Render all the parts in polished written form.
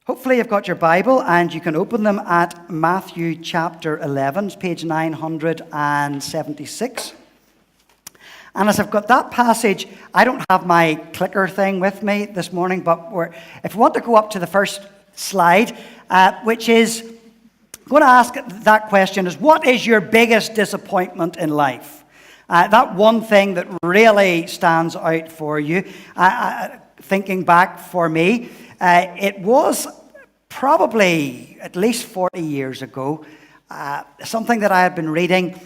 Hopefully you've got your Bible and you can open them at Matthew chapter 11, page 976. And as I've got that passage, I don't have my clicker thing with me this morning, but if we want to go up to the first slide, which is going to ask that question is, what is your biggest disappointment in life? That one thing that really stands out for you. Thinking back for me, it was probably at least 40 years ago, something that I had been reading,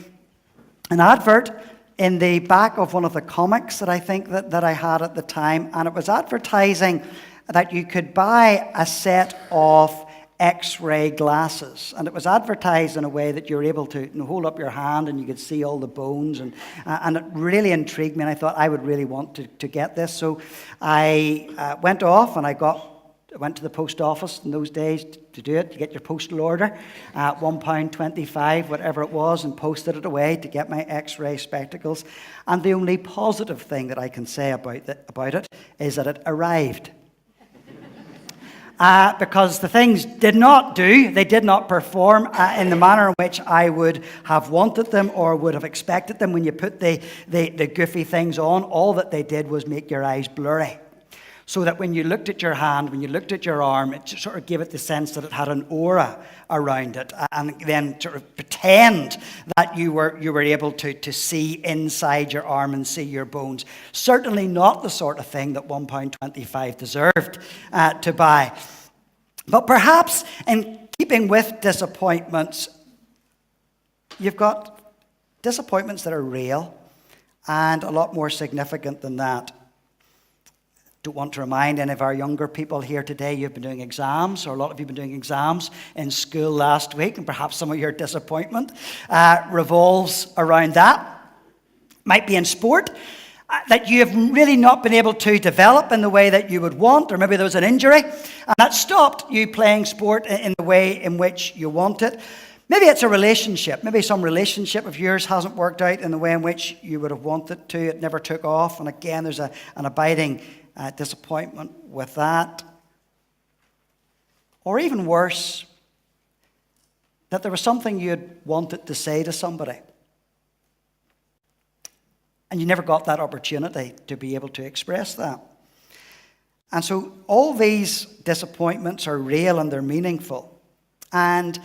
an advert in the back of one of the comics that I think that I had at the time, and it was advertising that you could buy a set of X-ray glasses, and it was advertised in a way that you were able to hold up your hand and you could see all the bones, and it really intrigued me, and I thought I would really want to get this. So I went off and I went to the post office in those days to do it, to get your postal order, £1.25, whatever it was, and posted it away to get my X-ray spectacles. And the only positive thing that I can say about it is that it arrived. Because the things did not perform in the manner in which I would have wanted them or would have expected them. When you put the goofy things on, all that they did was make your eyes blurry. So that when you looked at your hand, when you looked at your arm, it sort of gave it the sense that it had an aura around it, and then sort of pretend that you were able to see inside your arm and see your bones. Certainly not the sort of thing that £1.25 deserved to buy. But perhaps in keeping with disappointments, you've got disappointments that are real and a lot more significant than that. Don't want to remind any of our younger people here today, you've been doing exams, or a lot of you have been doing exams in school last week, and perhaps some of your disappointment revolves around that. Might be in sport, that you have really not been able to develop in the way that you would want, or maybe there was an injury, and that stopped you playing sport in the way in which you want it. Maybe it's a relationship. Maybe some relationship of yours hasn't worked out in the way in which you would have wanted to. It never took off, and again, there's an abiding disappointment with that. Or even worse, that there was something you had wanted to say to somebody, and you never got that opportunity to be able to express that. And so all these disappointments are real and they're meaningful. And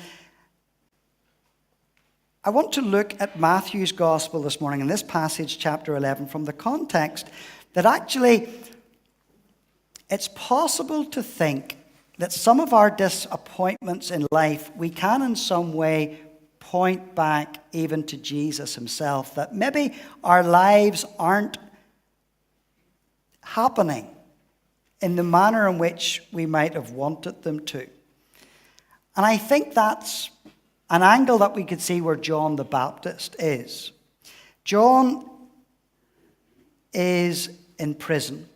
I want to look at Matthew's Gospel this morning in this passage, chapter 11, from the context that actually it's possible to think that some of our disappointments in life, we can in some way point back even to Jesus himself, that maybe our lives aren't happening in the manner in which we might have wanted them to. And I think that's an angle that we could see where John the Baptist is. John is in prison.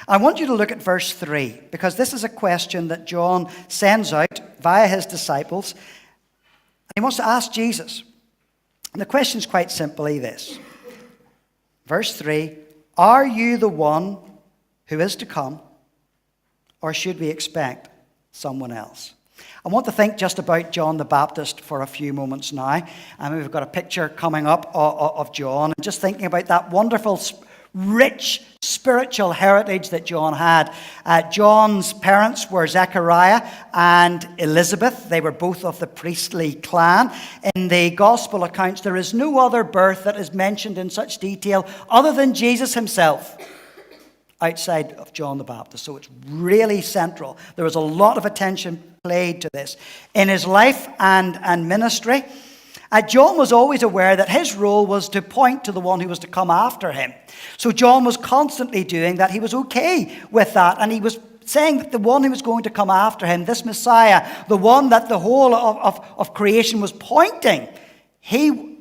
I want you to look at verse 3, because this is a question that John sends out via his disciples. He wants to ask Jesus. And the question is quite simply this. Verse 3, are you the one who is to come, or should we expect someone else? I want to think just about John the Baptist for a few moments now. And we've got a picture coming up of John, and just thinking about that wonderful, rich spiritual heritage that John had. John's parents were Zechariah and Elizabeth. They were both of the priestly clan. In the gospel accounts, there is no other birth that is mentioned in such detail other than Jesus himself outside of John the Baptist. So it's really central. There was a lot of attention paid to this. In his life and ministry, John was always aware that his role was to point to the one who was to come after him. So John was constantly doing that. He was okay with that. And he was saying that the one who was going to come after him, this Messiah, the one that the whole of creation was pointing,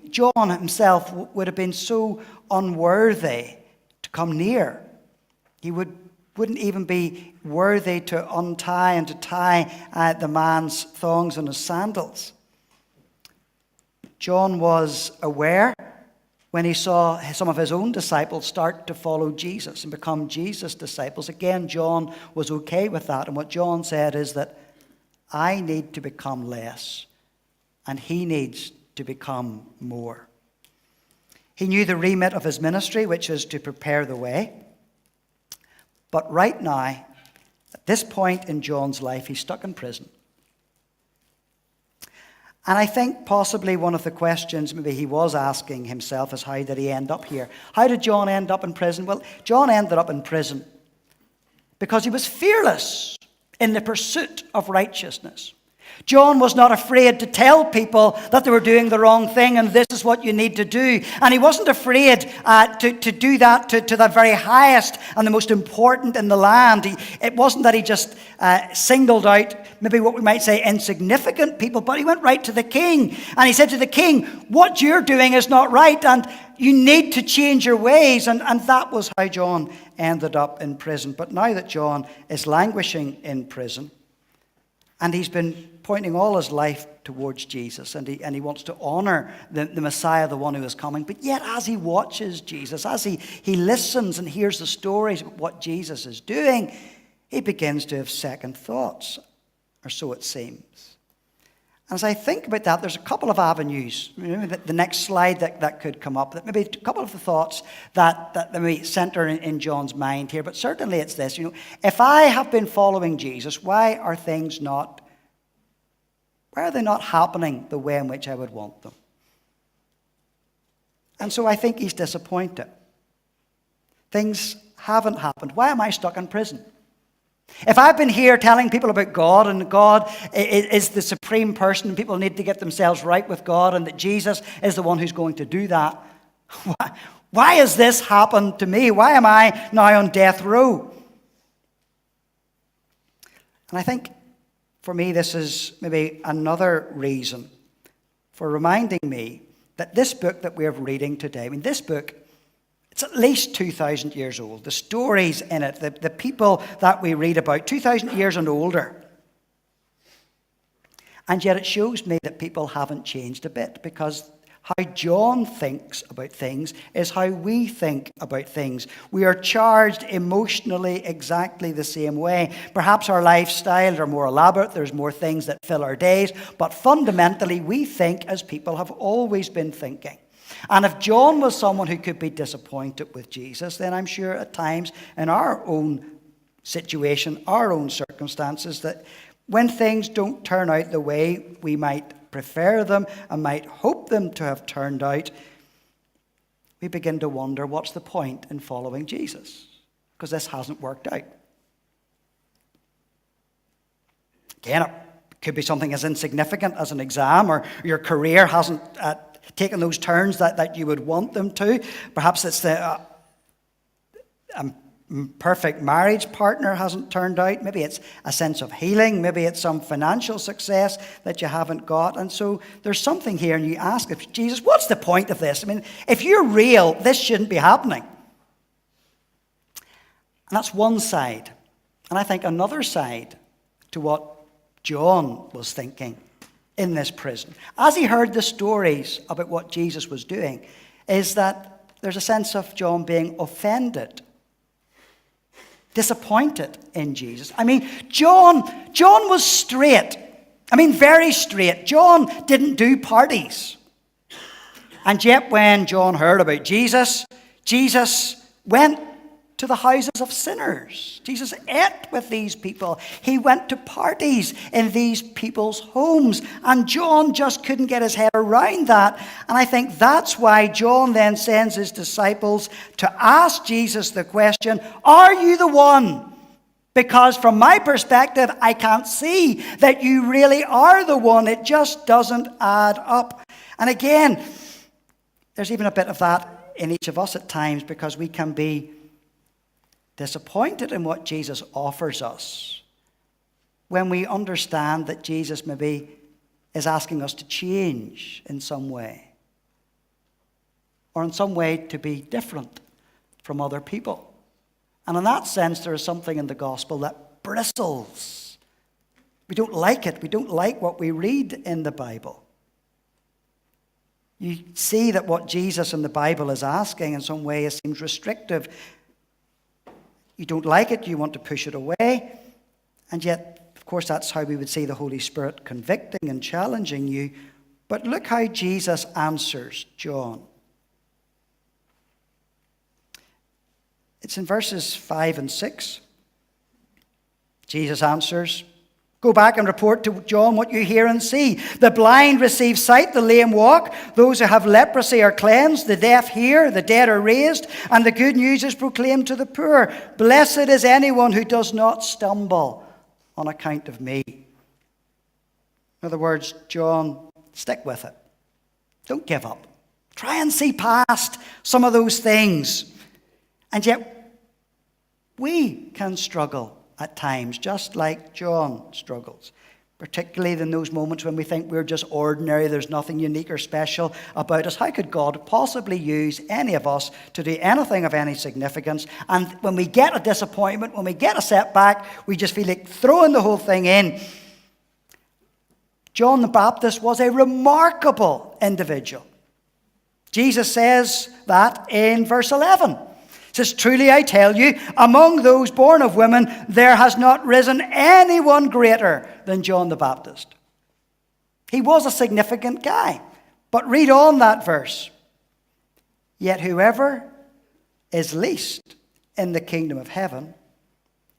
John himself would have been so unworthy to come near. He wouldn't even be worthy to untie and to tie the man's thongs and his sandals. John was aware when he saw some of his own disciples start to follow Jesus and become Jesus' disciples. Again, John was okay with that. And what John said is that I need to become less, and he needs to become more. He knew the remit of his ministry, which is to prepare the way. But right now, at this point in John's life, he's stuck in prison. And I think possibly one of the questions maybe he was asking himself is, how did he end up here? How did John end up in prison? Well, John ended up in prison because he was fearless in the pursuit of righteousness. John was not afraid to tell people that they were doing the wrong thing and this is what you need to do. And he wasn't afraid to do that to the very highest and the most important in the land. It wasn't that he just singled out maybe what we might say insignificant people, but he went right to the king. And he said to the king, what you're doing is not right and you need to change your ways. And that was how John ended up in prison. But now that John is languishing in prison, and he's been pointing all his life towards Jesus, and he wants to honor the Messiah, the one who is coming. But yet, as he watches Jesus, as he listens and hears the stories of what Jesus is doing, he begins to have second thoughts, or so it seems. And as I think about that, there's a couple of avenues. The next slide that could come up, that maybe a couple of the thoughts that maybe center in John's mind here. But certainly it's this, if I have been following Jesus, why are they not happening the way in which I would want them? And so I think he's disappointed. Things haven't happened. Why am I stuck in prison? If I've been here telling people about God and God is the supreme person and people need to get themselves right with God and that Jesus is the one who's going to do that, why has this happened to me? Why am I now on death row? And I think for me this is maybe another reason for reminding me that this book that we're reading today, this book, it's at least 2,000 years old. The stories in it, the people that we read about, 2,000 years and older. And yet it shows me that people haven't changed a bit, because how John thinks about things is how we think about things. We are charged emotionally exactly the same way. Perhaps our lifestyles are more elaborate, there's more things that fill our days, but fundamentally we think as people have always been thinking. And if John was someone who could be disappointed with Jesus, then I'm sure at times in our own situation, our own circumstances, that when things don't turn out the way we might prefer them and might hope them to have turned out, we begin to wonder, what's the point in following Jesus? Because this hasn't worked out. Again, it could be something as insignificant as an exam, or your career hasn't taken those turns that you would want them to. Perhaps it's the perfect marriage partner hasn't turned out. Maybe it's a sense of healing. Maybe it's some financial success that you haven't got. And so there's something here, and you ask Jesus, what's the point of this? If you're real, this shouldn't be happening. And that's one side. And I think another side to what John was thinking in this prison, as he heard the stories about what Jesus was doing, is that there's a sense of John being offended, disappointed in Jesus. John was straight. Very straight. John didn't do parties. And yet when John heard about Jesus, Jesus went to the houses of sinners. Jesus ate with these people. He went to parties in these people's homes. And John just couldn't get his head around that. And I think that's why John then sends his disciples to ask Jesus the question, are you the one? Because from my perspective, I can't see that you really are the one. It just doesn't add up. And again, there's even a bit of that in each of us at times, because we can be disappointed in what Jesus offers us when we understand that Jesus maybe is asking us to change in some way, or in some way to be different from other people. And in that sense, there is something in the gospel that bristles. We don't like it. We don't like what we read in the Bible. You see that what Jesus in the Bible is asking in some way seems restrictive. You don't like it, you want to push it away. And yet, of course, that's how we would see the Holy Spirit convicting and challenging you. But look how Jesus answers John. It's in verses 5 and 6. Jesus answers, "Go back and report to John what you hear and see. The blind receive sight, the lame walk, those who have leprosy are cleansed, the deaf hear, the dead are raised, and the good news is proclaimed to the poor. Blessed is anyone who does not stumble on account of me." In other words, John, stick with it. Don't give up. Try and see past some of those things. And yet, we can struggle at times, just like John struggles, particularly in those moments when we think we're just ordinary, there's nothing unique or special about us. How could God possibly use any of us to do anything of any significance? And when we get a disappointment, when we get a setback, we just feel like throwing the whole thing in. John the Baptist was a remarkable individual. Jesus says that in verse 11. It says, "Truly I tell you, among those born of women, there has not risen anyone greater than John the Baptist." He was a significant guy. But read on that verse. "Yet whoever is least in the kingdom of heaven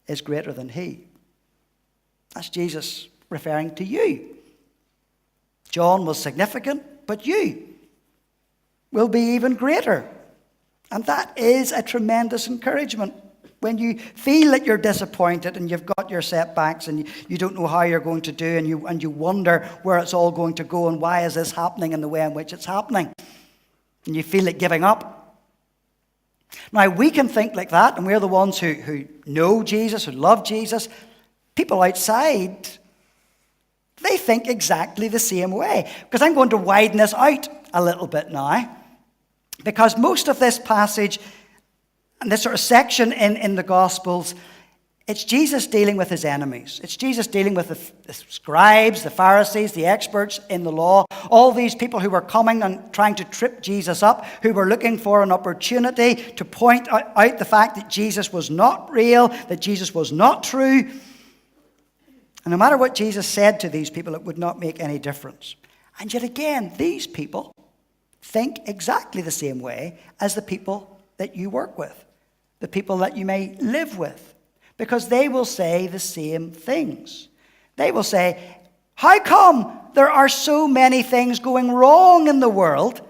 is greater than he." That's Jesus referring to you. John was significant, but you will be even greater. And that is a tremendous encouragement. When you feel that you're disappointed and you've got your setbacks and you don't know how you're going to do and you wonder where it's all going to go and why is this happening in the way in which it's happening. And you feel like giving up. Now, we can think like that, and we're the ones who know Jesus, who love Jesus. People outside, they think exactly the same way. Because I'm going to widen this out a little bit now. Because most of this passage and this sort of section in the Gospels, it's Jesus dealing with his enemies. It's Jesus dealing with the scribes, the Pharisees, the experts in the law, all these people who were coming and trying to trip Jesus up, who were looking for an opportunity to point out the fact that Jesus was not real, that Jesus was not true. And no matter what Jesus said to these people, it would not make any difference. And yet again, these people think exactly the same way as the people that you work with, the people that you may live with, because they will say the same things. They will say, "How come there are so many things going wrong in the world?"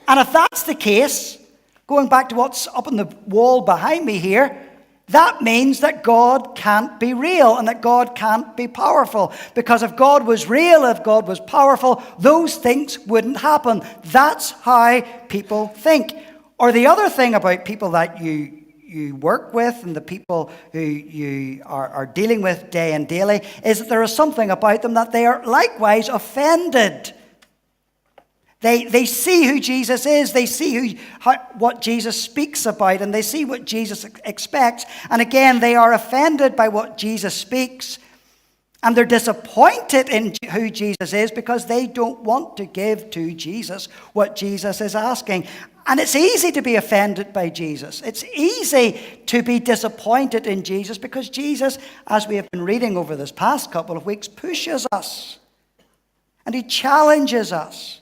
And if that's the case, going back to what's up on the wall behind me here, that means that God can't be real and that God can't be powerful. Because if God was real, if God was powerful, those things wouldn't happen. That's how people think. Or the other thing about people that you work with and the people who you are dealing with day and daily is that there is something about them that they are likewise offended. They see who Jesus is. They see what Jesus speaks about, and they see what Jesus expects. And again, they are offended by what Jesus speaks, and they're disappointed in who Jesus is because they don't want to give to Jesus what Jesus is asking. And it's easy to be offended by Jesus. It's easy to be disappointed in Jesus because Jesus, as we have been reading over this past couple of weeks, pushes us, and he challenges us.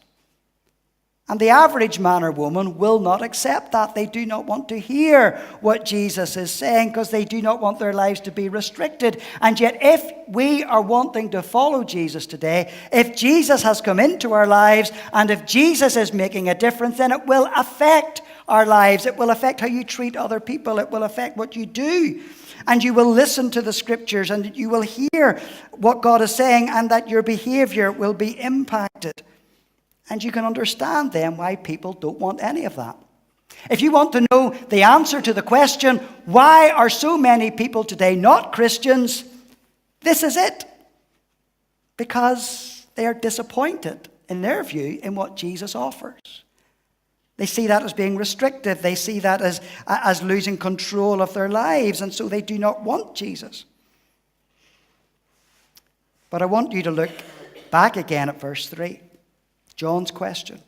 And the average man or woman will not accept that. They do not want to hear what Jesus is saying because they do not want their lives to be restricted. And yet, if we are wanting to follow Jesus today, if Jesus has come into our lives, and if Jesus is making a difference, then it will affect our lives. It will affect how you treat other people. It will affect what you do. And you will listen to the scriptures, and you will hear what God is saying, and that your behavior will be impacted. And you can understand then why people don't want any of that. If you want to know the answer to the question, why are so many people today not Christians? This is it. Because they are disappointed, in their view, in what Jesus offers. They see that as being restrictive. They see that as losing control of their lives. And so they do not want Jesus. But I want you to look back again at verse 3. John's question.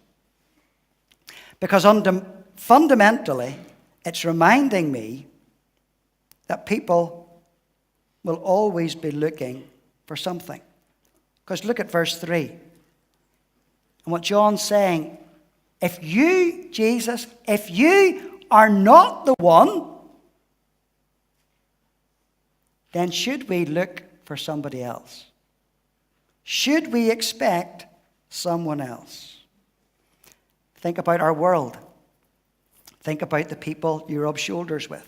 Because fundamentally, it's reminding me that people will always be looking for something. Because look at verse 3. And what John's saying, if you, Jesus, if you are not the one, then should we look for somebody else? Should we expect someone else? Think about our world. Think about the people you rub shoulders with.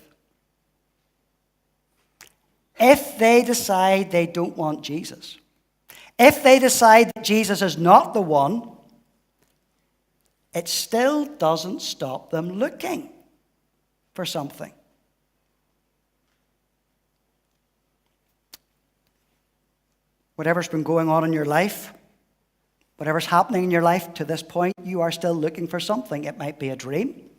If they decide they don't want Jesus, if they decide that Jesus is not the one, it still doesn't stop them looking for something. Whatever's been going on in your life, whatever's happening in your life to this point, you are still looking for something. It might be a dream.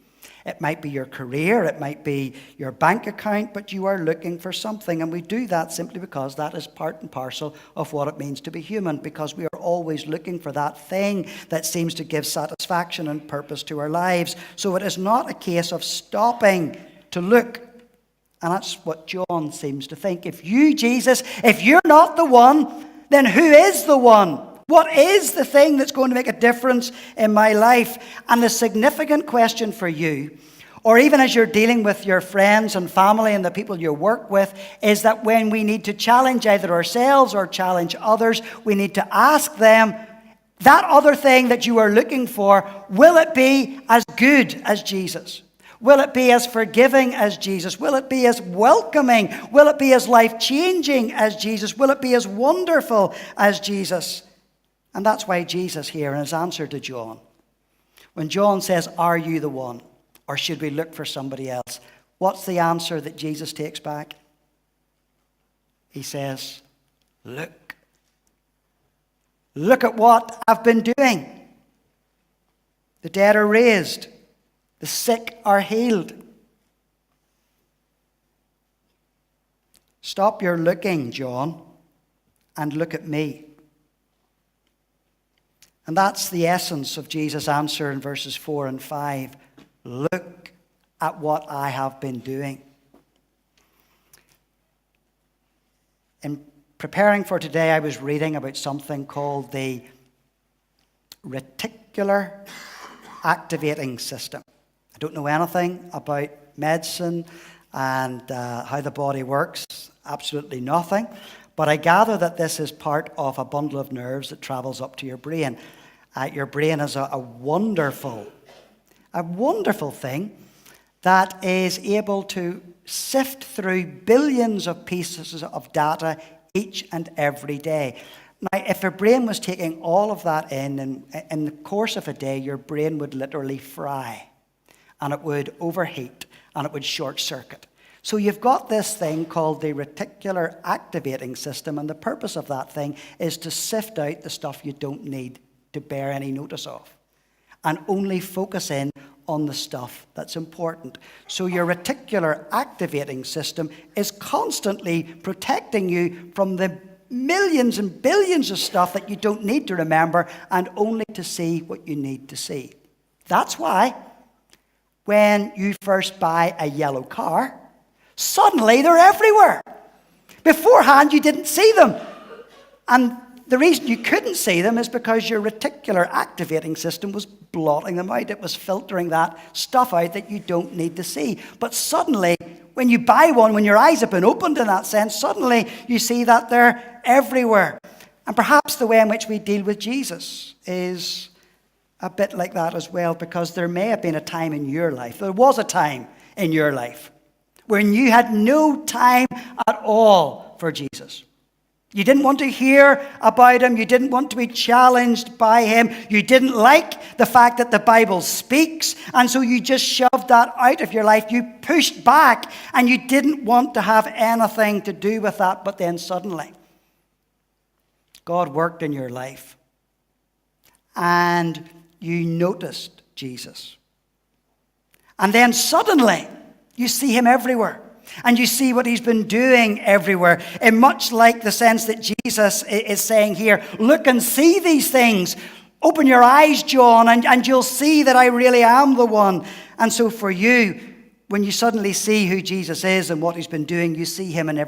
It might be your career. It might be your bank account, but you are looking for something. And we do that simply because that is part and parcel of what it means to be human, because we are always looking for that thing that seems to give satisfaction and purpose to our lives. So it is not a case of stopping to look. And that's what John seems to think. If you, Jesus, if you're not the one, then who is the one? What is the thing that's going to make a difference in my life? And the significant question for you, or even as you're dealing with your friends and family and the people you work with, is that when we need to challenge either ourselves or challenge others, we need to ask them, that other thing that you are looking for, will it be as good as Jesus? Will it be as forgiving as Jesus? Will it be as welcoming? Will it be as life-changing as Jesus? Will it be as wonderful as Jesus? And that's why Jesus here in his answer to John, when John says, are you the one? Or should we look for somebody else? What's the answer that Jesus takes back? He says, look. Look at what I've been doing. The dead are raised. The sick are healed. Stop your looking, John, and look at me. And that's the essence of Jesus' answer in verses 4 and 5. Look at what I have been doing. In preparing for today, I was reading about something called the Reticular activating system. I don't know anything about medicine and how the body works, absolutely nothing. But I gather that this is part of a bundle of nerves that travels up to your brain. Your brain is a wonderful thing that is able to sift through billions of pieces of data each and every day. Now, if your brain was taking all of that in the course of a day, your brain would literally fry, and it would overheat, and it would short circuit. So you've got this thing called the reticular activating system, and the purpose of that thing is to sift out the stuff you don't need to bear any notice of, and only focus in on the stuff that's important. So your reticular activating system is constantly protecting you from the millions and billions of stuff that you don't need to remember, and only to see what you need to see. That's why when you first buy a yellow car, suddenly they're everywhere. Beforehand, you didn't see them. And the reason you couldn't see them is because your reticular activating system was blotting them out. It was filtering that stuff out that you don't need to see. But suddenly, when you buy one, when your eyes have been opened in that sense, suddenly you see that they're everywhere. And perhaps the way in which we deal with Jesus is a bit like that as well, because there may have been a time in your life, there was a time in your life, when you had no time at all for Jesus. You didn't want to hear about him. You didn't want to be challenged by him. You didn't like the fact that the Bible speaks. And so you just shoved that out of your life. You pushed back and you didn't want to have anything to do with that. But then suddenly, God worked in your life. And you noticed Jesus. And then suddenly, you see him everywhere. And you see what he's been doing everywhere. And much like the sense that Jesus is saying here, look and see these things. Open your eyes, John, and you'll see that I really am the one. And so for you, when you suddenly see who Jesus is and what he's been doing, you see him in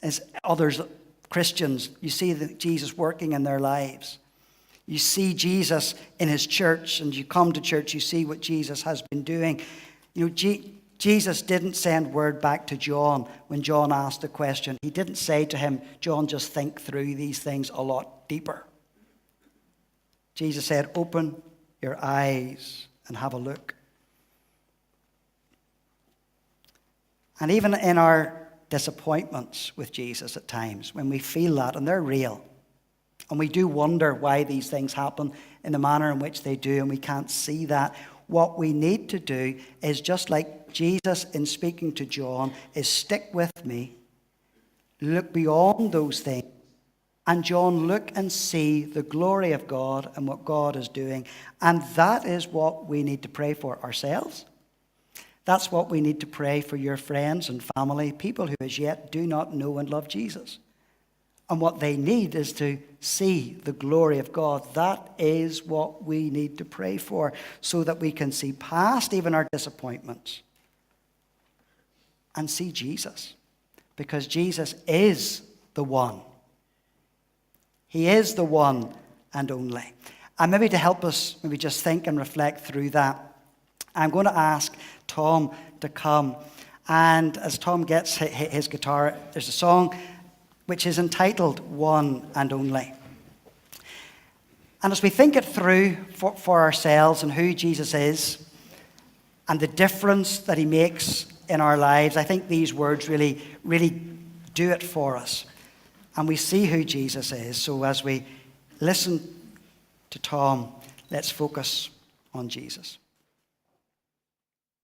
as others, Christians, you see Jesus working in their lives. You see Jesus in his church, and you come to church, you see what Jesus has been doing. You know, Jesus didn't send word back to John when John asked the question. He didn't say to him, John, just think through these things a lot deeper. Jesus said, open your eyes and have a look. And even in our disappointments with Jesus at times, when we feel that, and they're real, and we do wonder why these things happen in the manner in which they do, and we can't see that, what we need to do is, just like Jesus in speaking to John, is stick with me, look beyond those things, and John, look and see the glory of God and what God is doing. And that is what we need to pray for ourselves. That's what we need to pray for your friends and family, people who as yet do not know and love Jesus. And what they need is to see the glory of God. That is what we need to pray for, so that we can see past even our disappointments and see Jesus. Because Jesus is the one. He is the one and only. And maybe to help us maybe just think and reflect through that, I'm going to ask Tom to come. And as Tom gets his guitar, there's a song which is entitled One and Only. And as we think it through for ourselves and who Jesus is and the difference that he makes in our lives, I think these words really, really do it for us. And we see who Jesus is. So as we listen to Tom, let's focus on Jesus.